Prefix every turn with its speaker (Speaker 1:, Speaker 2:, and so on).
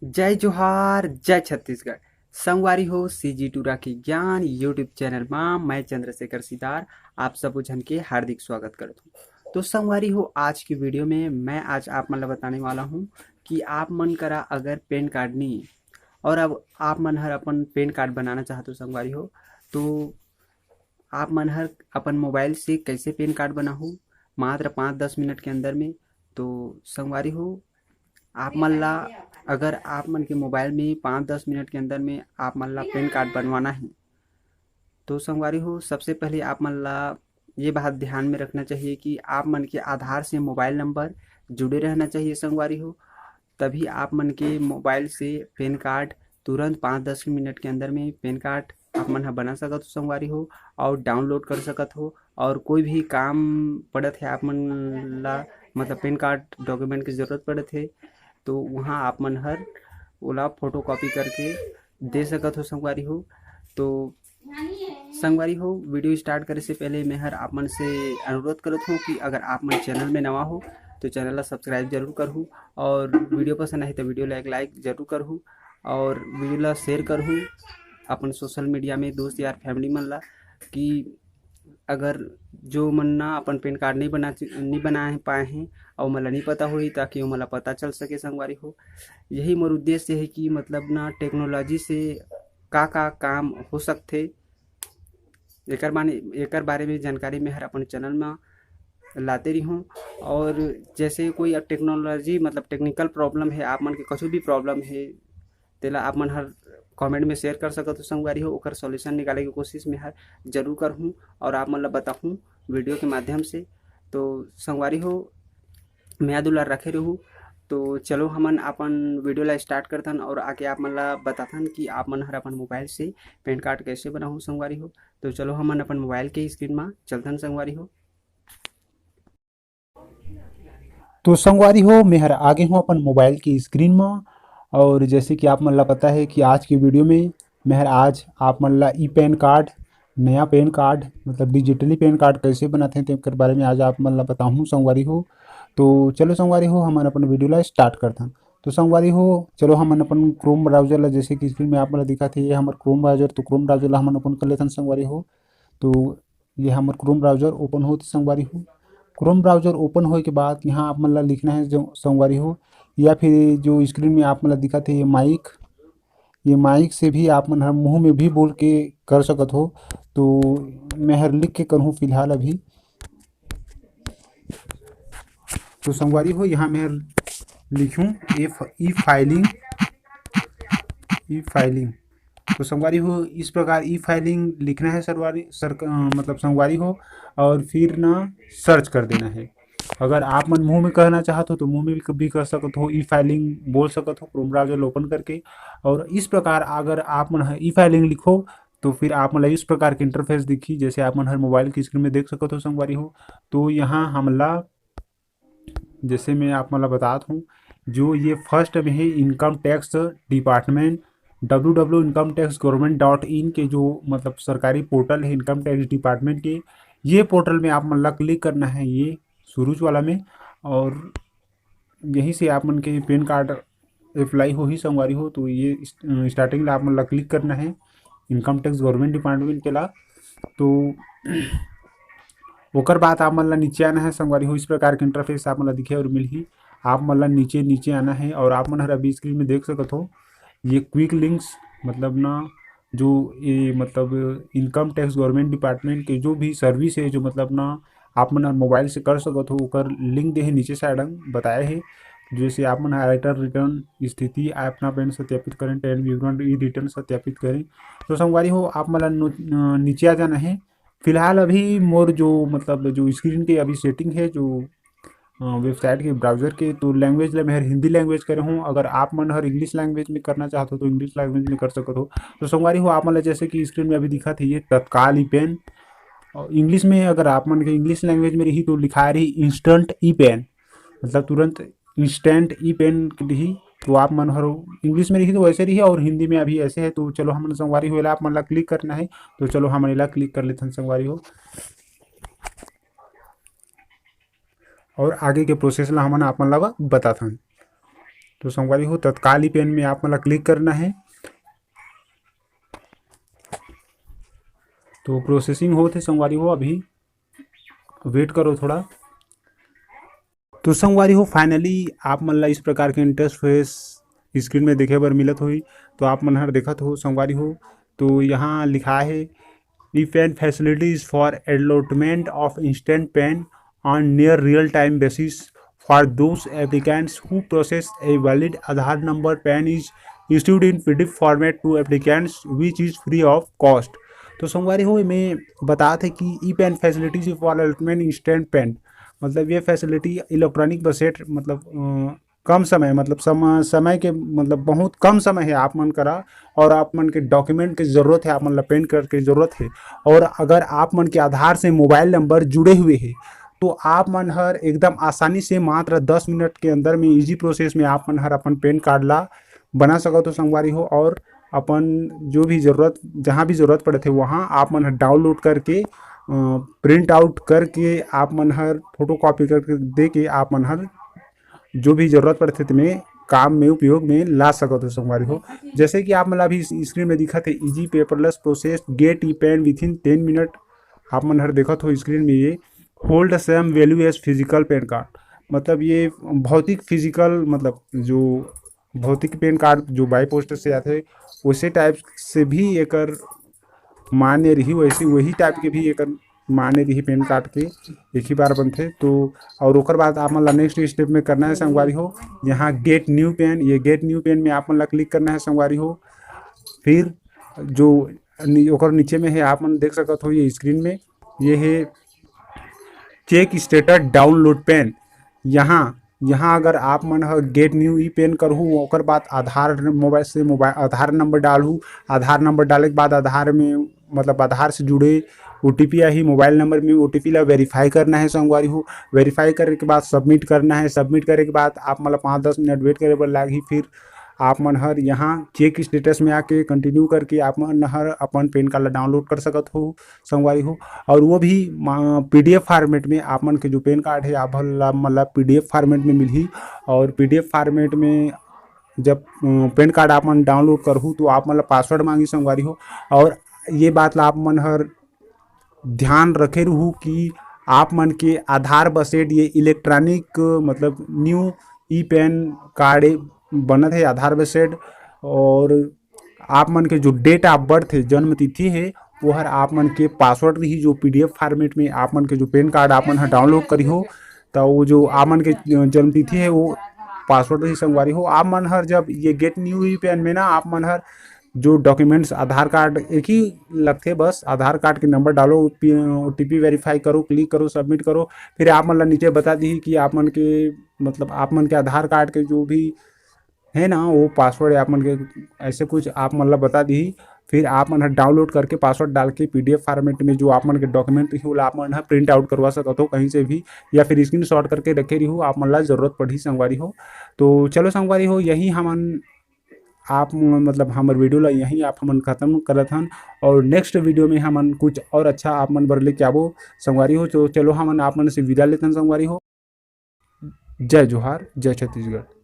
Speaker 1: जय जोहार जय छत्तीसगढ़। संगवारी हो सीजी टूरा की ज्ञान यूट्यूब चैनल में मैं चंद्रशेखर सिदार आप सब झन के हार्दिक स्वागत करता हूँ। तो संगवारी हो आज की वीडियो में मैं आज आप मन ला बताने वाला हूँ कि आप मन करा अगर पैन कार्ड नहीं और अब आप मन हर अपन पैन कार्ड बनाना चाहते हो संगवारी हो, तो आप मन हर अपन मोबाइल से कैसे पैन कार्ड बनाहू मात्र 5-10 मिनट के अंदर में। तो संगवारी हो आप मन ला अगर आप मन के मोबाइल में 5-10 मिनट के अंदर में आप मन ला पैन कार्ड बनवाना है, तो संगवारी हो सबसे पहले आप मन ला ये बात ध्यान में रखना चाहिए कि आप मन के आधार से मोबाइल नंबर जुड़े रहना चाहिए संगवारी हो। तभी आप मन के मोबाइल से पैन कार्ड तुरंत 5-10 मिनट के अंदर में पैन कार्ड आप मन ह बना सकत हो संगवारी हो और डाउनलोड कर सकत हो। और कोई भी काम पड़त है आप मन ला, मतलब पैन कार्ड डॉक्यूमेंट की ज़रूरत पड़त है, तो वहाँ आप मन हर ओला फोटो कॉपी करके दे सकत हो संगवारी हो। तो संगवारी हो वीडियो स्टार्ट करे से पहले मैं हर आप मन से अनुरोध करत हूँ कि अगर आप मन चैनल में नवा हो तो चैनल ला सब्सक्राइब जरूर करहूँ और वीडियो पसंद आए तो वीडियो ला एक लाइक जरूर करहूँ और वीडियो ला शेयर करहूँ अपन सोशल मीडिया में दोस्त यार फैमिली मन ला, कि अगर जो मन ना अपन पैन कार्ड नहीं बना पाए हैं और मला नहीं पता होही ताकि वो मला पता चल सके संगवारी हो। यही मोर उद्देश्य है कि मतलब ना टेक्नोलॉजी से का काम हो सकथे एकर बारे में जानकारी मैं हर अपन चैनल में लाते रही हूँ। और जैसे कोई अब टेक्नोलॉजी मतलब टेक्निकल प्रॉब्लम है, आप मन के कुछ भी प्रॉब्लम है तेला आप मन हर कमेंट में शेयर कर सकत हो संगवारी हो, ओकर सॉल्यूशन निकाले की कोशिश में हर जरूर करहूँ और आप मन ला बताहूँ वीडियो के माध्यम से। तो संगवारी हो मैं दुलार रखे रहूँ। तो चलो हमन अपन वीडियो ला स्टार्ट करथन और आके आप मन ला बताथन कि आप मन हर अपन मोबाइल से पैन कार्ड कैसे बनाहूँ संगवारी हो। तो चलो हमन अपन मोबाइल के स्क्रीन में चलथन संगवारी हो।
Speaker 2: तो संगवारी हो मैं हर आगे हूँ अपन मोबाइल की स्क्रीन में। और जैसे कि आप मन ला पता है कि आज की वीडियो में मैं हर आज आप मन ला ई पैन कार्ड, नया पैन कार्ड मतलब डिजिटली पैन कार्ड कैसे बनाते हैं तेकर बारे में आज आप मन ला बताऊँ संगवारी हो। तो चलो संगवारी हो हमन अपन वीडियो ला स्टार्ट करते हैं। तो संगवारी हो चलो हमन अपन क्रोम ब्राउजर ला, जैसे कि स्क्रीन में आप मन ला दिखा थे ये हमार क्रोम ब्राउजर, तो क्रोम ब्राउजर ला हमन अपन कर लेथन संगवारी हो। तो ये हमार क्रोम ब्राउजर ओपन होती संगवारी हो। क्रोम ब्राउजर ओपन होए के बाद यहाँ आप मन ला लिखना है जो संगवारी हो, या फिर जो स्क्रीन में आप मन ला दिखा थे ये माइक से भी आप मन हर मुंह में भी बोल के कर सकत हो। तो मैं हर लिख के करूँ फिलहाल अभी। तो संगवारी हो यहाँ मैं हर लिखूँ ई फाइलिंग। तो संगवारी हो इस प्रकार ई फाइलिंग लिखना है मतलब संगवारी हो, और फिर ना सर्च कर देना है। अगर आप मन मुंह में कहना चाहते हो तो मुंह में भी कर सकत हो, ई फाइलिंग बोल सकत हो क्रोम ब्राउजर ओपन करके। और इस प्रकार अगर आप मन ई फाइलिंग लिखो तो फिर आप मतलब इस प्रकार के इंटरफेस दिखी, जैसे आप मन हर मोबाइल की स्क्रीन में देख सकते हो संगवारी हो। तो यहाँ हमला जैसे मैं आप मतलब बताता हूँ, जो ये फर्स्ट में है इनकम टैक्स डिपार्टमेंट, www.incometaxgovernment.in के जो मतलब सरकारी पोर्टल है इनकम टैक्स डिपार्टमेंट के, ये पोर्टल में आप मन ला क्लिक करना है ये शुरूज वाला में। और यहीं से आप मन के पैन कार्ड अप्लाई हो ही संगवारी हो। तो ये स्टार्टिंग ला आप मन ला क्लिक करना है इनकम टैक्स गवर्नमेंट डिपार्टमेंट के ला। तो ओकर बाद आप मन ला नीचे आना है संगवारी हो। इस प्रकार के इंटरफेस आप मन ला दिखे और मिलही। आप मन ला नीचे नीचे आना है और आप मन हर अभी स्क्रीन में देख सकत हो ये क्विक लिंक्स, मतलब ना जो ये मतलब इनकम टैक्स गवर्नमेंट डिपार्टमेंट के जो भी सर्विस है जो मतलब ना आप मन मोबाइल से कर सकत हो, ओकर लिंक दे है नीचे साइड में बताए है। जैसे आप मन आयकर रिटर्न स्थिति अपना पैन सत्यापित करें, टैन विवरण ई रिटर्न सत्यापित करें। तो संगवारी हो आप मन ला नीचे आ जाना है। फिलहाल अभी मोर जो मतलब जो स्क्रीन के अभी सेटिंग है जो वेबसाइट के ब्राउज़र के, तो लैंग्वेज ला मैं हर हिंदी लैंग्वेज करे हूँ। अगर आप मन हर इंग्लिश लैंग्वेज में करना चाहते हो तो इंग्लिश लैंग्वेज में कर सकते हो। तो संगवारी हो आप मन ला जैसे कि स्क्रीन में अभी दिखा थी ये तत्काल ई पेन, और इंग्लिश में अगर आप मन के इंग्लिश लैंग्वेज में रही तो लिखा रही इंस्टेंट ई पेन, मतलब तुरंत इंस्टेंट ई पेन रही। तो आप मन हर इंग्लिश में रही तो वैसे रही और हिंदी में अभी ऐसे है। तो चलो हम संगवारी हो आप मन ला क्लिक करना है। तो चलो हम ला क्लिक कर लेते हैं संगवारी हो, और आगे के प्रोसेस ला हमन आप मन ला बताथन। तो संगवारी हो तत्काल ई पेन में आप मन ला क्लिक करना है। तो प्रोसेसिंग होते संगवारी हो, अभी वेट करो थोड़ा। तो संगवारी हो फाइनली आप मन ला इस प्रकार के इंटरफेस स्क्रीन में देखे बर मिलत होही। तो आप मन हर देखत हो संगवारी हो, तो यहाँ लिखा है e PAN facilities for allotment of instant PAN on near real time basis for those applicants who process a valid Aadhaar number PAN is issued in PDF format to applicants which is free of cost। तो संगवारी हो में बताते हैं कि e PAN facilities for allotment instant PAN, मतलब ये facility electronic बसेट मतलब कम समय मतलब समय के मतलब बहुत कम समय है आप मन करा, और आप मन के डॉक्यूमेंट की ज़रूरत है, आप मन ला पेन कार्ड की ज़रूरत है, और अगर आप मन के आधार से मोबाइल नंबर जुड़े हुए हैं तो आप मन हर एकदम आसानी से मात्र 10 मिनट के अंदर में इजी प्रोसेस में आप मन हर अपन पेन कार्ड ला बना सकत हो संगवारी हो। और अपन जो भी ज़रूरत जहाँ भी ज़रूरत पड़े थे वहाँ आप मन हर डाउनलोड करके प्रिंट आउट करके आप मन हर फोटो कॉपी करके दे के आप मन हर जो भी ज़रूरत पड़ते तुम्हें काम में उपयोग में ला सकते हो संगवारी हो। जैसे कि आप मतलब अभी स्क्रीन में दिखा थे easy paperless process get e PAN within 10 minute, आप मन हर देखत हो स्क्रीन में ये hold same value as physical PAN card, मतलब ये भौतिक फिजिकल मतलब जो भौतिक पेन कार्ड जो बाई पोस्ट से आते हैं उसी टाइप से भी एक मान्य रही, वैसे वही टाइप के भी एक मान्य रही पेन कार्ड के एक ही बार बनते। तो और ओकर बाद आप मन ला नेक्स्ट स्टेप में करना है संगवारी हो, यहाँ गेट न्यू पेन, ये गेट न्यू पेन में आप मन ला क्लिक करना है संगवारी हो। फिर जो ओकर नीचे में है आप मन देख सकते हो ये स्क्रीन में ये है चेक स्टेटस डाउनलोड पेन। यहाँ अगर आप मन गेट न्यू ई पेन करहूँ ओकर बाद आधार मोबाइल से मोबाइल आधार नंबर डालूँ, आधार नंबर डाले के बाद आधार में मतलब आधार से जुड़े OTP आई मोबाइल नंबर में OTP ला वेरीफाई करना है संगवारी हो। वेरीफाई करने के बाद सबमिट करना है, सबमिट करे के बाद आप मतलब 5-10 मिनट वेट करे बर लागी। फिर आप मन हर यहाँ चेक स्टेटस में आके कंटिन्यू करके आप मन हर अपन पेन कार्ड ला डाउनलोड कर सकत हो संगवारी हो। और वो भी PDF फार्मेट में आप मन के जो पेन कार्ड है आप मतलब PDF फार्मेट में मिलही। और PDF फार्मेट में जब पेन कार्ड आप मन डाउनलोड करहूँ तो आप मतलब पासवर्ड मांगी संगवारी हो। और ये बात ला आप मन हर ध्यान रखे रहूँ कि आप मन के आधार बसेट ये इलेक्ट्रॉनिक मतलब न्यू ई पेन कार्ड बनत है आधार बसेट, और आप मन के जो डेट ऑफ बर्थ है जन्म तिथि है वो हर आप मन के पासवर्ड रही जो PDF फार्मेट में आप मन के जो पेन कार्ड आप मन हर डाउनलोड करी हो तो वो जो आप मन के जन्म तिथि है वो पासवर्ड रही संगवारी हो। आप मन हर जब ये गेट न्यू ई पेन में ना आप मन हर जो डॉक्यूमेंट्स आधार कार्ड एक ही लगते, बस आधार कार्ड के नंबर डालो, OTP वेरीफाई करो, क्लिक करो, सबमिट करो। फिर आप मन ला नीचे बता दी कि आप मन के मतलब आप मन के आधार कार्ड के जो भी है ना वो पासवर्ड आप मन के ऐसे कुछ आप मन ला बता दी। फिर आप मन डाउनलोड करके पासवर्ड डाल के PDF फार्मेट में जो आप मन के डॉक्यूमेंट रही वो आप मन प्रिंट आउट करवा सकते हो कहीं से भी, या फिर स्क्रीन शॉट करके रखे रही हो आप मन ला जरूरत पड़ी संगवारी हो। तो चलो संगवारी हो यही हमन आप मतलब हमार वीडियो ला यहीं आप हमन खत्म करत हन, और नेक्स्ट वीडियो में हमन कुछ और अच्छा आप मन बर लेके आबो संगवारी हो। तो चलो हमन आप मन से विदा लेतन संगवारी हो। जय जोहार, जय छत्तीसगढ़।